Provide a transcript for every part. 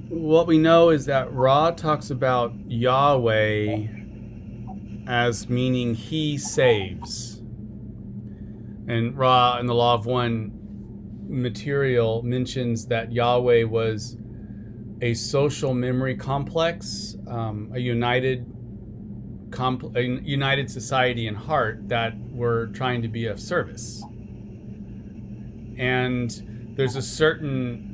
What we know is that Ra talks about Yahweh as meaning he saves. And Ra in the Law of One material mentions that Yahweh was a social memory complex, a united society and heart that were trying to be of service. And there's a certain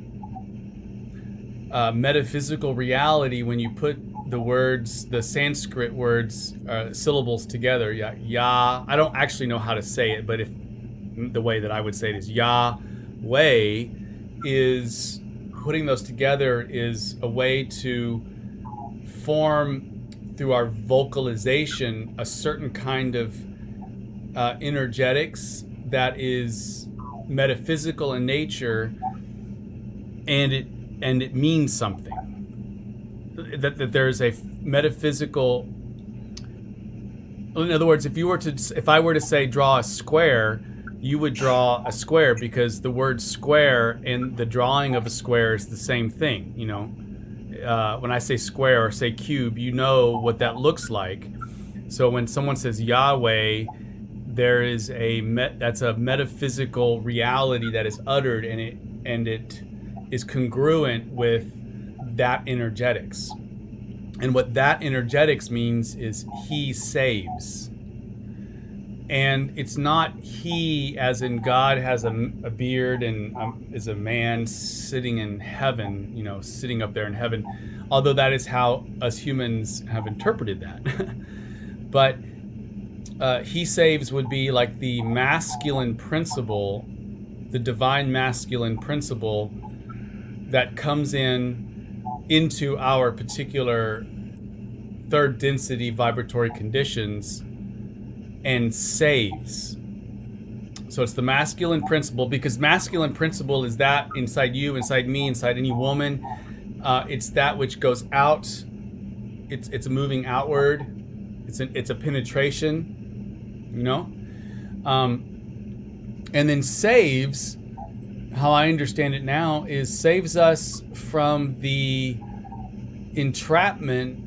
metaphysical reality when you put the words, the Sanskrit words, syllables together. I don't actually know how to say it, but if the way that I would say it is Yahweh, is putting those together is a way to form through our vocalization a certain kind of energetics that is metaphysical in nature, and it means something. That there's a metaphysical. In other words, if I were to say draw a square, you would draw a square because the word square and the drawing of a square is the same thing. When I say square or say cube, you know what that looks like. So when someone says Yahweh, there is that's a metaphysical reality that is uttered, and it is congruent with that energetics. And what that energetics means is he saves. And it's not he as in God has a beard and is a man sitting in heaven, sitting up there in heaven, although that is how us humans have interpreted that. But he saves would be like the masculine principle, the divine masculine principle that comes into our particular third density vibratory conditions and saves. So it's the masculine principle, because masculine principle is that inside you, inside me, inside any woman. It's that which goes out. It's a moving outward. It's a penetration. And then saves, how I understand it now, is saves us from the entrapment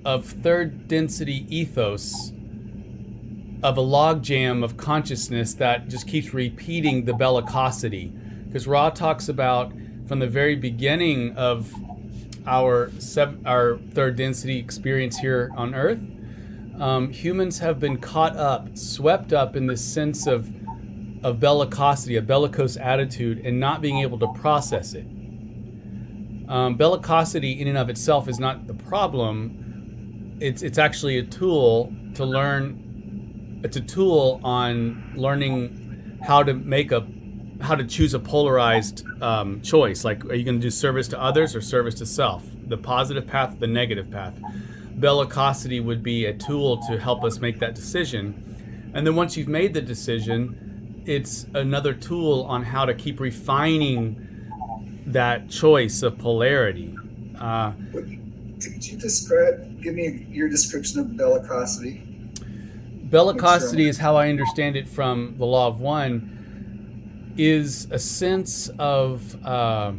of third density ethos, of a logjam of consciousness that just keeps repeating the bellicosity. Because Ra talks about, from the very beginning of our third density experience here on Earth, humans have been swept up in this sense of bellicosity, a bellicose attitude, and not being able to process it. Bellicosity in and of itself is not the problem. It's actually a tool to learn. It's a tool on learning how to choose a polarized choice. Like, are you going to do service to others or service to self? The positive path, the negative path. Bellicosity would be a tool to help us make that decision. And then once you've made the decision, it's another tool on how to keep refining that choice of polarity. Could you give me your description of bellicosity? Bellicosity is how I understand it from the Law of One, is a sense of an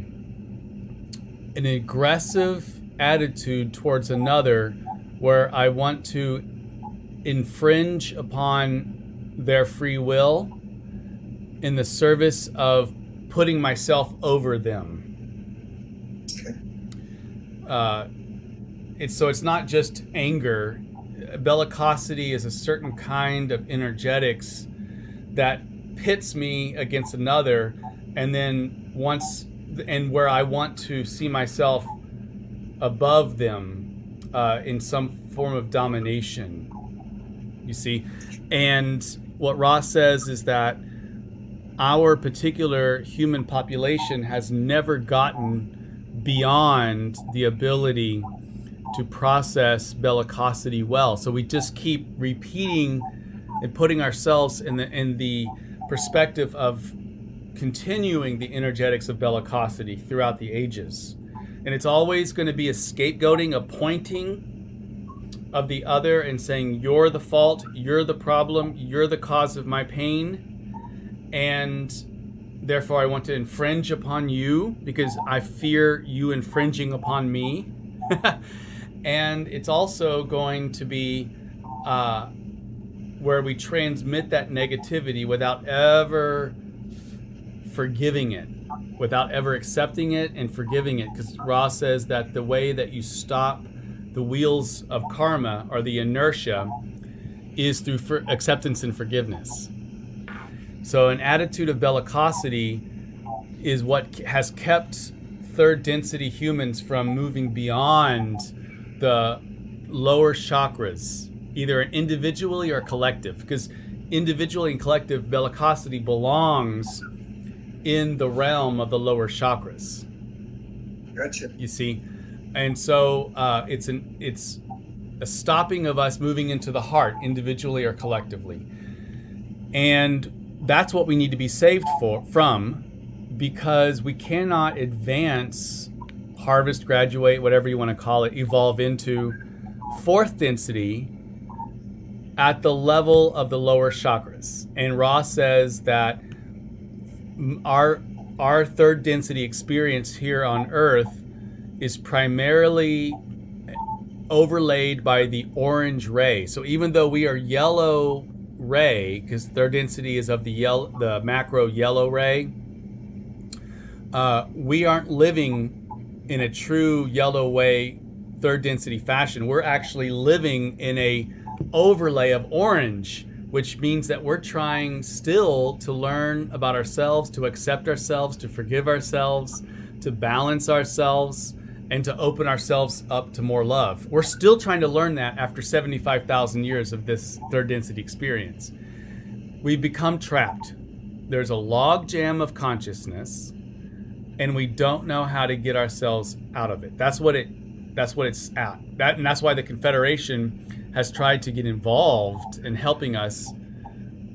aggressive attitude towards another, where I want to infringe upon their free will in the service of putting myself over them. Okay. It's not just anger. Bellicosity is a certain kind of energetics that pits me against another, and then where I want to see myself above them in some form of domination. You see? And what Ross says is that our particular human population has never gotten beyond the ability to process bellicosity well. So we just keep repeating and putting ourselves in the perspective of continuing the energetics of bellicosity throughout the ages. And it's always going to be a scapegoating, a pointing of the other and saying, you're the fault, you're the problem, you're the cause of my pain. And therefore I want to infringe upon you because I fear you infringing upon me. And it's also going to be where we transmit that negativity without ever forgiving it, without ever accepting it and forgiving it. Because Ra says that the way that you stop the wheels of karma or the inertia is through acceptance and forgiveness. So an attitude of bellicosity is what has kept third density humans from moving beyond the lower chakras, either individually or collective, because individually and collective bellicosity belongs in the realm of the lower chakras. Gotcha. You see, and so it's a stopping of us moving into the heart, individually or collectively, and that's what we need to be saved from, because we cannot advance, harvest, graduate, whatever you want to call it, evolve into fourth density at the level of the lower chakras. And Ra says that our third density experience here on Earth is primarily overlaid by the orange ray. So even though we are yellow ray, because third density is of the macro yellow ray, we aren't living in a true yellow way third density fashion. We're actually living in a overlay of orange, which means that we're trying still to learn about ourselves, to accept ourselves, to forgive ourselves, to balance ourselves, and to open ourselves up to more love. We're still trying to learn that after 75,000 years of this third density experience. We've become trapped. There's a log jam of consciousness, and we don't know how to get ourselves out of it. That's what it's at. And that's why the Confederation has tried to get involved in helping us,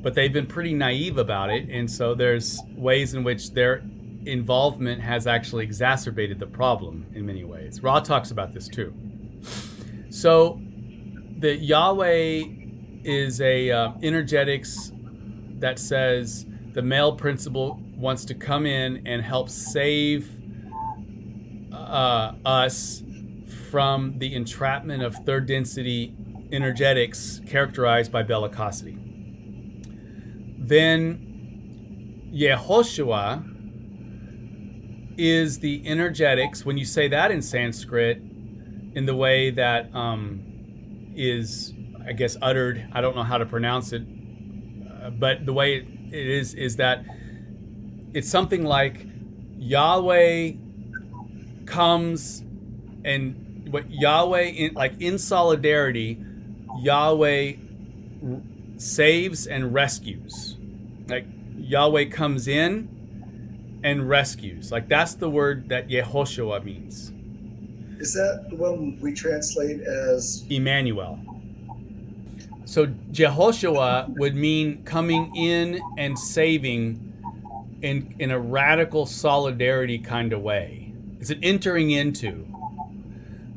but they've been pretty naive about it. And so there's ways in which their involvement has actually exacerbated the problem in many ways. Ra talks about this too. So the Yahweh is a energetics that says the male principle wants to come in and help save us from the entrapment of third density energetics characterized by bellicosity. Then Yehoshua is the energetics, when you say that in Sanskrit, in the way that is, I guess, uttered, I don't know how to pronounce it, but the way it is that it's something like Yahweh comes and what Yahweh, in solidarity, Yahweh saves and rescues. Like Yahweh comes in and rescues. Like that's the word that Yehoshua means. Is that the one we translate as Emmanuel? So Jehoshua would mean coming in and saving in a radical solidarity kind of way. It's an entering into.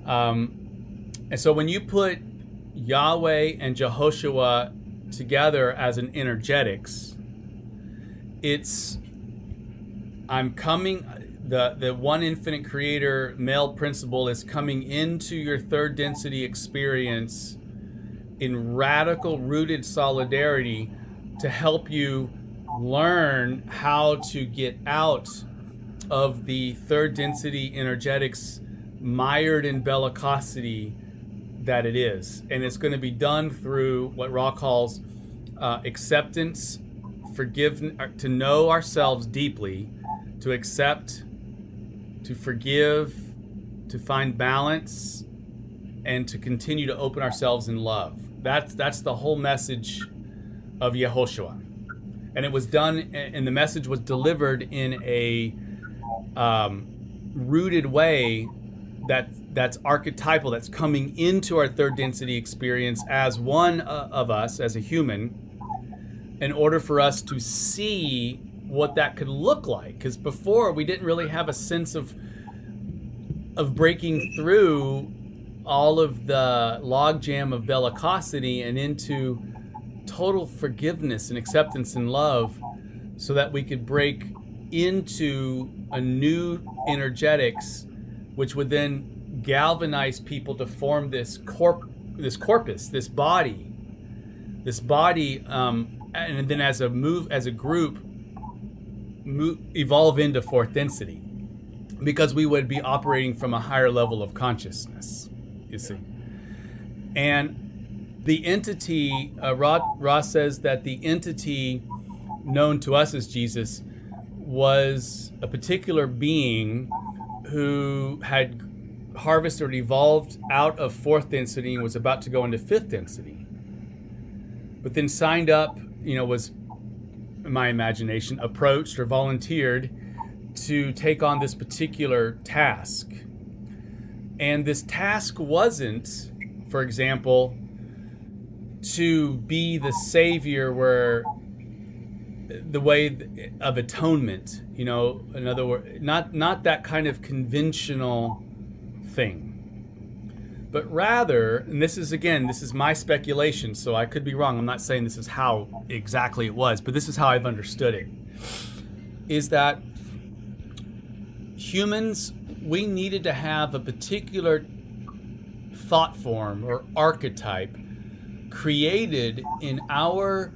And so when you put Yahweh and Jehoshua together as an energetics, it's I'm coming, the one infinite creator male principle is coming into your third density experience in radical rooted solidarity to help you learn how to get out of the third density energetics mired in bellicosity that it is. And it's going to be done through what Ra calls acceptance, forgiveness, to know ourselves deeply, to accept, to forgive, to find balance, and to continue to open ourselves in love. That's the whole message of Yehoshua. And it was done, and the message was delivered in a rooted way that's archetypal, that's coming into our third density experience as one of us, as a human, in order for us to see what that could look like. Because before, we didn't really have a sense of breaking through all of the logjam of bellicosity and into total forgiveness and acceptance and love, so that we could break into a new energetics, which would then galvanize people to form this corpus, this body, and then as a group, evolve into fourth density, because we would be operating from a higher level of consciousness, you see. And the entity, Ra says that the entity known to us as Jesus was a particular being who had harvested or evolved out of fourth density and was about to go into fifth density, but then signed up, was, in my imagination, approached or volunteered to take on this particular task. And this task wasn't, for example, to be the savior, where the way of atonement, in other words, not that kind of conventional thing, but rather, and this is my speculation, so I could be wrong, I'm not saying this is how exactly it was, but this is how I've understood it, is that humans, we needed to have a particular thought form or archetype created in our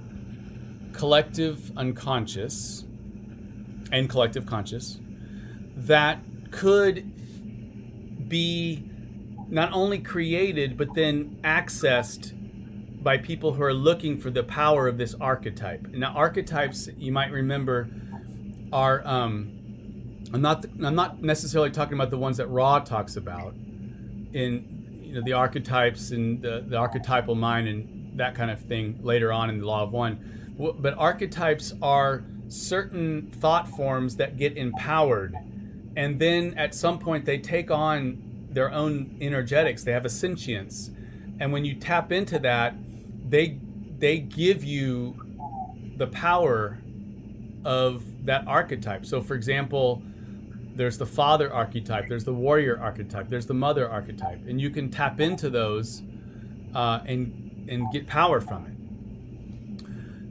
collective unconscious and collective conscious that could be not only created but then accessed by people who are looking for the power of this archetype. Now, archetypes, you might remember, are I'm not necessarily talking about the ones that Ra talks about in the archetypes and the archetypal mind and that kind of thing later on in the Law of One. But archetypes are certain thought forms that get empowered, and then at some point they take on their own energetics. They have a sentience, and when you tap into that, they give you the power of that archetype. So, for example, there's the father archetype, there's the warrior archetype, there's the mother archetype, and you can tap into those and get power from it.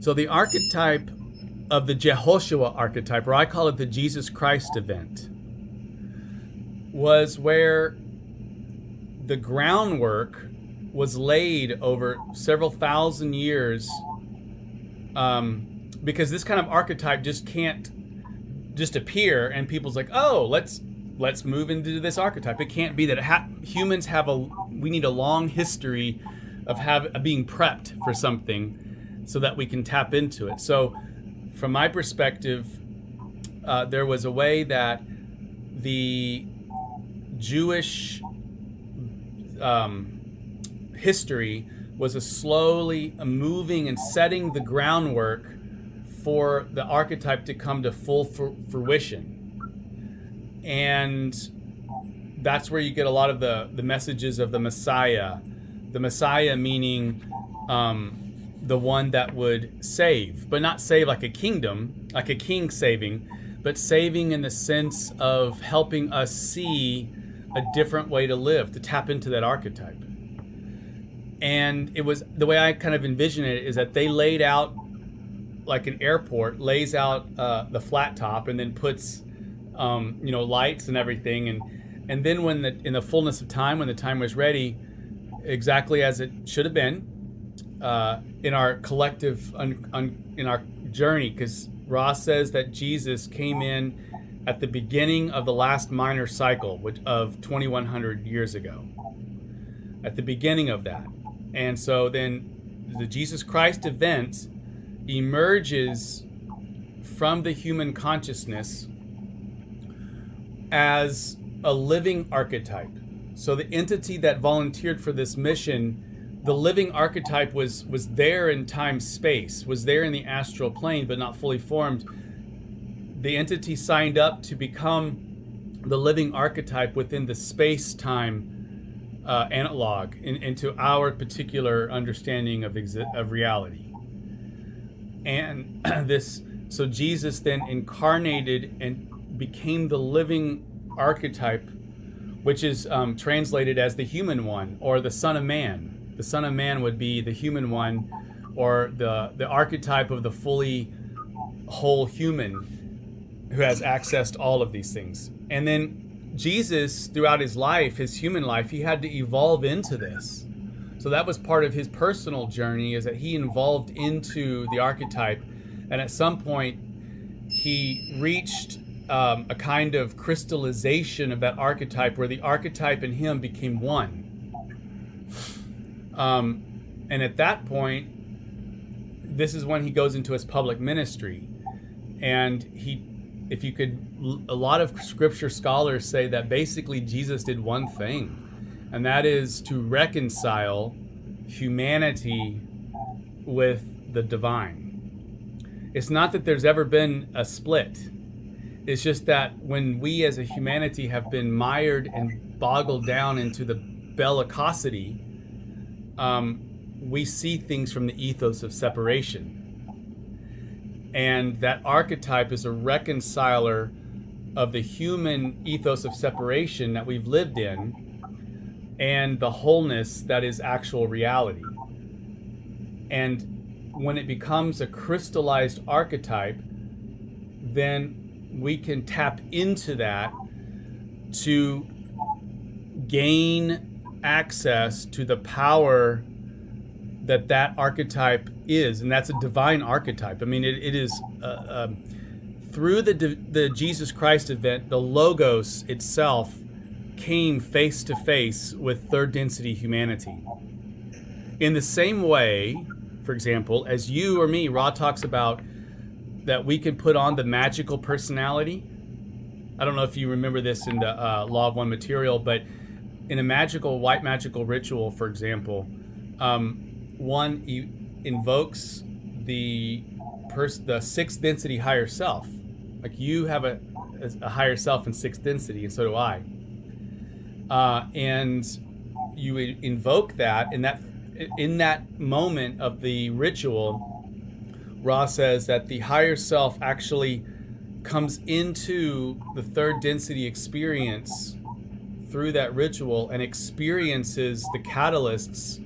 So the archetype of the Jehoshua archetype, or I call it the Jesus Christ event, was where the groundwork was laid over several thousand years, because this kind of archetype just can't just appear and people's like, oh, let's move into this archetype. It can't be that humans we need a long history of being prepped for something so that we can tap into it. So from my perspective, there was a way that the Jewish history was a slowly moving and setting the groundwork for the archetype to come to full fruition. And that's where you get a lot of the messages of the Messiah. The Messiah meaning the one that would save, but not save like a kingdom, like a king saving, but saving in the sense of helping us see a different way to live, to tap into that archetype. And it was, the way I kind of envision it is that they laid out, like an airport lays out the flat top and then puts lights and everything, and then in the fullness of time, when the time was ready, exactly as it should have been, in our collective in our journey, because Ross says that Jesus came in at the beginning of the last minor cycle, of 2100 years ago, at the beginning of that. And so then the Jesus Christ event emerges from the human consciousness as a living archetype. So the entity that volunteered for this mission, the living archetype was there in time space, was there in the astral plane, but not fully formed. The entity signed up to become the living archetype within the space-time analog into our particular understanding of reality. And so Jesus then incarnated and became the living archetype, which is translated as the human one, or the Son of Man. The Son of Man would be the human one, or the archetype of the fully whole human. who has access to all of these things. And then Jesus, throughout his life, his human life, he had to evolve into this. So that was part of his personal journey, is that he evolved into the archetype. And at some point, he reached a kind of crystallization of that archetype where the archetype and him became one. And at that point, this is when he goes into his public ministry. And a lot of scripture scholars say that basically Jesus did one thing, and that is to reconcile humanity with the divine. It's not that there's ever been a split. It's just that when we as a humanity have been mired and boggled down into the bellicosity, we see things from the ethos of separation. And that archetype is a reconciler of the human ethos of separation that we've lived in and the wholeness that is actual reality. And when it becomes a crystallized archetype, then we can tap into that to gain access to the power that archetype is, and that's a divine archetype. I mean, it is through the Jesus Christ event, the Logos itself came face to face with third density humanity. In the same way, for example, as you or me, Ra talks about that we can put on the magical personality. I don't know if you remember this in the Law of One material, but in a white magical ritual, for example, one invokes the sixth density higher self. Like, you have a higher self in sixth density, and so do I. And you invoke that, and in that moment of the ritual, Ra says that the higher self actually comes into the third density experience through that ritual and experiences the catalysts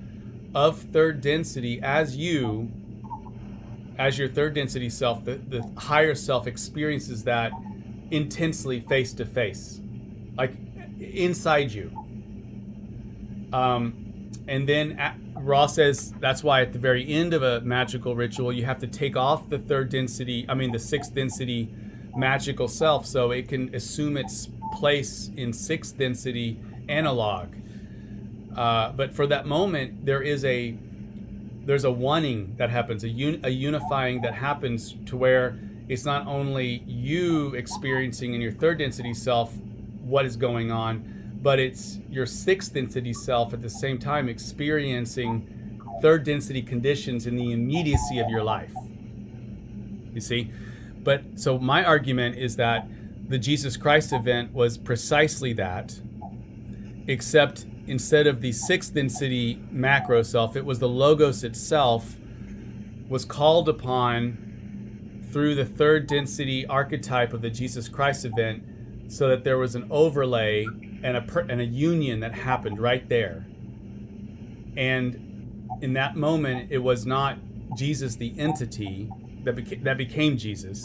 of third density as your third density self. The higher self experiences that intensely face to face, like inside you. And then Ra says that's why at the very end of a magical ritual, you have to take off the the sixth density magical self, so it can assume its place in sixth density analog. But for that moment, there's a oneing that happens, a unifying that happens, to where it's not only you experiencing in your third density self what is going on, but it's your sixth density self at the same time experiencing third density conditions in the immediacy of your life. You see? But so my argument is that the Jesus Christ event was precisely that, except instead of the sixth density macro self, it was the Logos itself was called upon through the third density archetype of the Jesus Christ event, so that there was an overlay and a union that happened right there. And in that moment, it was not Jesus the entity that became Jesus,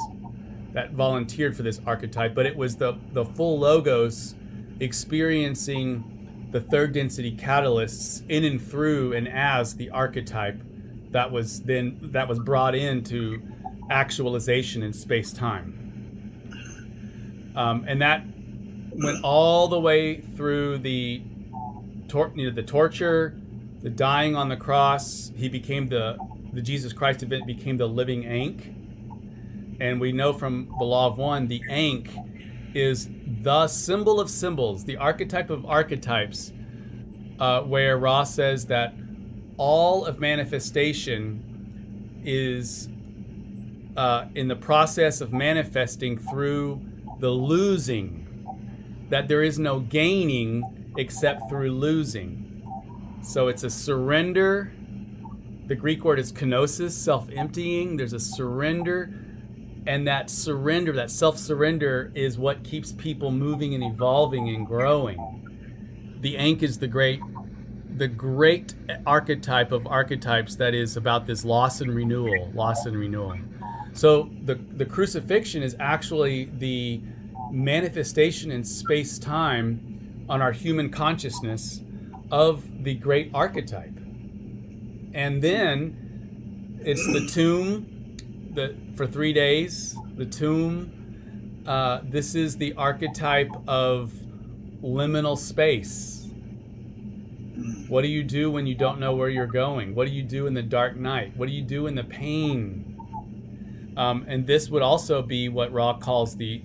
that volunteered for this archetype, but it was the full Logos experiencing the third density catalysts in and through and as the archetype that was brought into actualization in space-time. And that went all the way through the torture, the dying on the cross. He became the Jesus Christ event became the living Ankh. And we know from the Law of One, the Ankh is the symbol of symbols, the archetype of archetypes, where Ra says that all of manifestation is in the process of manifesting through the losing, that there is no gaining except through losing. So it's a surrender. The Greek word is kenosis, self-emptying. There's a surrender. And that surrender, that self-surrender, is what keeps people moving and evolving and growing. The Ankh is the great archetype of archetypes that is about this loss and renewal. So the crucifixion is actually the manifestation in space-time on our human consciousness of the great archetype. And then it's the tomb, for 3 days, the tomb. This is the archetype of liminal space. What do you do when you don't know where you're going? What do you do in the dark night? What do you do in the pain? And this would also be what Ra calls the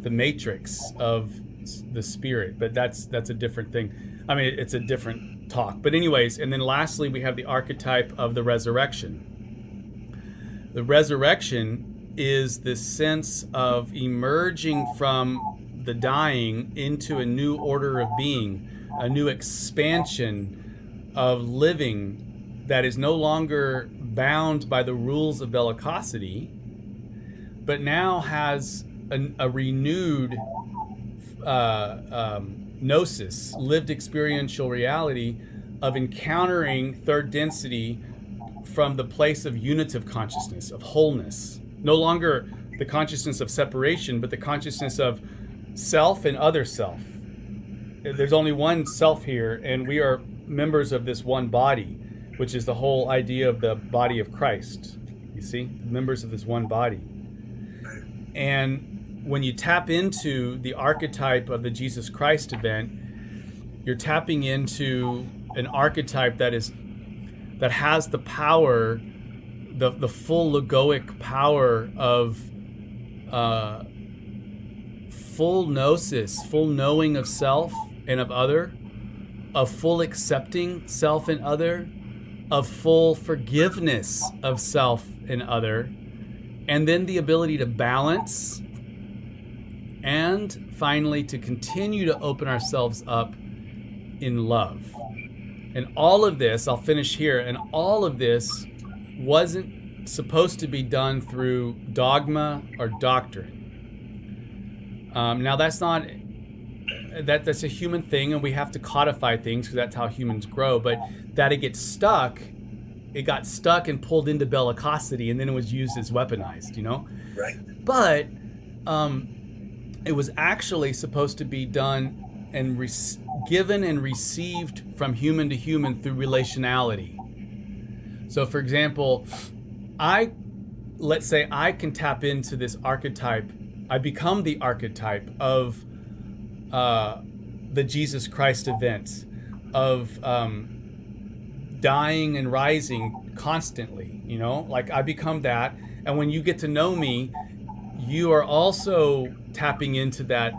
matrix of the spirit, but that's a different thing. I mean, it's a different talk. But anyways, and then lastly, we have the archetype of the resurrection. The resurrection is this sense of emerging from the dying into a new order of being, a new expansion of living that is no longer bound by the rules of bellicosity, but now has a renewed gnosis, lived experiential reality of encountering third density from the place of unitive consciousness, of wholeness. No longer the consciousness of separation, but the consciousness of self and other self. There's only one self here, and we are members of this one body, which is the whole idea of the body of Christ. You see, members of this one body. And when you tap into the archetype of the Jesus Christ event, you're tapping into an archetype that has the power, the full logoic power of full gnosis, full knowing of self and of other, of full accepting self and other, of full forgiveness of self and other, and then the ability to balance, and finally to continue to open ourselves up in love. And all of this, I'll finish here, and all of this wasn't supposed to be done through dogma or doctrine. Now that's not, that's a human thing, and we have to codify things because that's how humans grow, but that it got stuck and pulled into bellicosity, and then it was used as weaponized, you know? Right. But it was actually supposed to be done and given and received from human to human through relationality. So for example, let's say I can tap into this archetype. I become the archetype of the Jesus Christ event, of dying and rising constantly, you know, like I become that. And when you get to know me, you are also tapping into that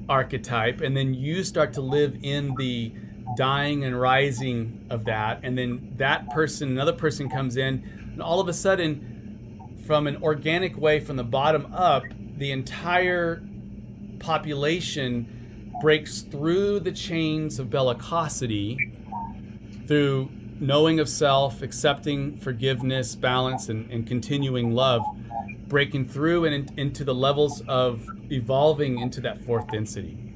archetype, and then you start to live in the dying and rising of that. And then another person comes in, and all of a sudden, from an organic way, from the bottom up, the entire population breaks through the chains of bellicosity through knowing of self, accepting forgiveness, balance, and continuing love, breaking through and into the levels of evolving into that fourth density.